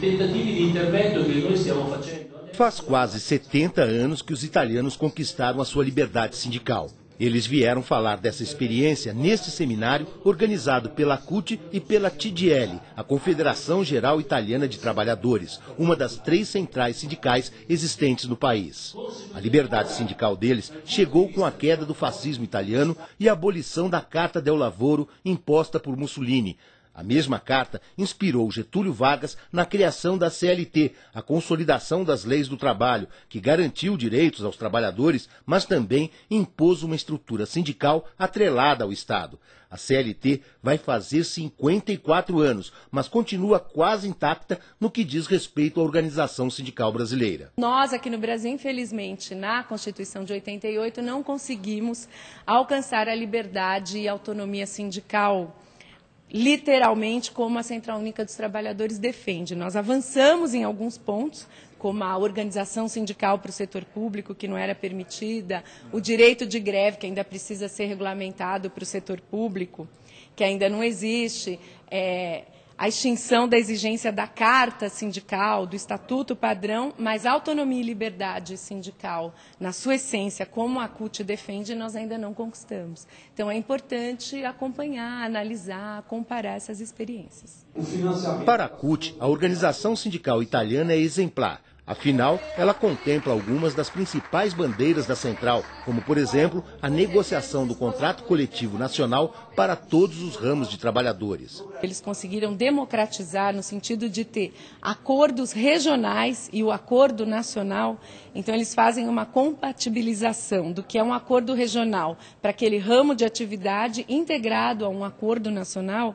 Tentativi di intervento che noi stiamo facendo. Faz quase 70 anos que os italianos conquistaram a sua liberdade sindical. Eles vieram falar dessa experiência neste seminário organizado pela CUT e pela TGL, a Confederação Geral Italiana de Trabalhadores, uma das 3 centrais sindicais existentes no país. A liberdade sindical deles chegou com a queda do fascismo italiano e a abolição da Carta del Lavoro imposta por Mussolini. A mesma carta inspirou Getúlio Vargas na criação da CLT, a consolidação das leis do trabalho, que garantiu direitos aos trabalhadores, mas também impôs uma estrutura sindical atrelada ao Estado. A CLT vai fazer 54 anos, mas continua quase intacta no que diz respeito à organização sindical brasileira. Nós aqui no Brasil, infelizmente, na Constituição de 88, não conseguimos alcançar a liberdade e autonomia sindical literalmente como a Central Única dos Trabalhadores defende. Nós avançamos em alguns pontos, como a organização sindical para o setor público, que não era permitida, o direito de greve, que ainda precisa ser regulamentado para o setor público, que ainda não existe, a extinção da exigência da carta sindical, do estatuto padrão, mas autonomia e liberdade sindical, na sua essência, como a CUT defende, nós ainda não conquistamos. Então é importante acompanhar, analisar, comparar essas experiências. Para a CUT, a organização sindical italiana é exemplar. Afinal, ela contempla algumas das principais bandeiras da central, como, por exemplo, a negociação do contrato coletivo nacional para todos os ramos de trabalhadores. Eles conseguiram democratizar no sentido de ter acordos regionais e o acordo nacional. Então, eles fazem uma compatibilização do que é um acordo regional para aquele ramo de atividade integrado a um acordo nacional,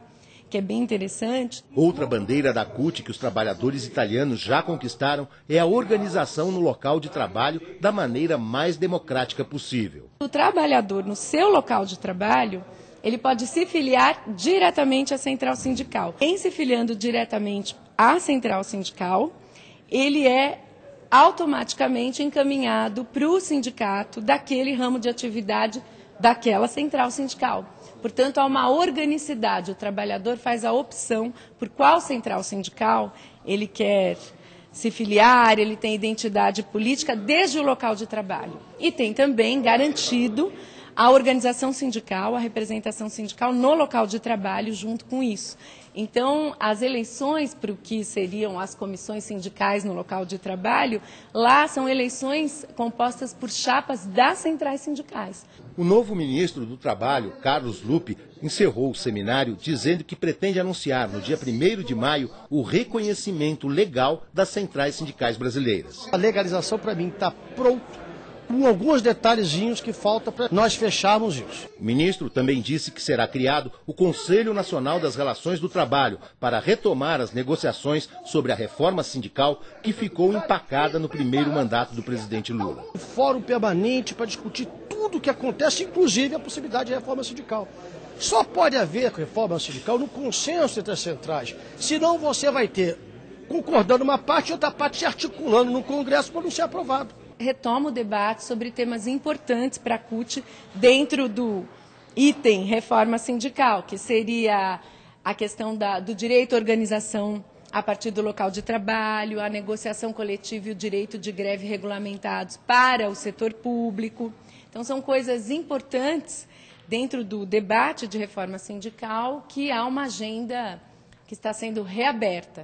que é bem interessante. Outra bandeira da CUT que os trabalhadores italianos já conquistaram é a organização no local de trabalho da maneira mais democrática possível. O trabalhador, no seu local de trabalho, ele pode se filiar diretamente à central sindical. Em se filiando diretamente à central sindical, ele é automaticamente encaminhado para o sindicato daquele ramo de atividade daquela central sindical. Portanto, há uma organicidade, o trabalhador faz a opção por qual central sindical ele quer se filiar, ele tem identidade política desde o local de trabalho. E tem também garantido a organização sindical, a representação sindical no local de trabalho junto com isso. Então, as eleições para o que seriam as comissões sindicais no local de trabalho, lá são eleições compostas por chapas das centrais sindicais. O novo ministro do Trabalho, Carlos Lupe, encerrou o seminário dizendo que pretende anunciar no dia 1º de maio o reconhecimento legal das centrais sindicais brasileiras. A legalização, para mim, está pronta, com alguns detalhezinhos que falta para nós fecharmos isso. O ministro também disse que será criado o Conselho Nacional das Relações do Trabalho para retomar as negociações sobre a reforma sindical que ficou empacada no primeiro mandato do presidente Lula. Um fórum permanente para discutir tudo o que acontece, inclusive a possibilidade de reforma sindical. Só pode haver reforma sindical no consenso entre as centrais, senão você vai ter concordando uma parte e outra parte se articulando no Congresso para não ser aprovado. Retoma o debate sobre temas importantes para a CUT dentro do item reforma sindical, que seria a questão do direito à organização a partir do local de trabalho, a negociação coletiva e o direito de greve regulamentados para o setor público. Então, são coisas importantes dentro do debate de reforma sindical que há uma agenda que está sendo reaberta.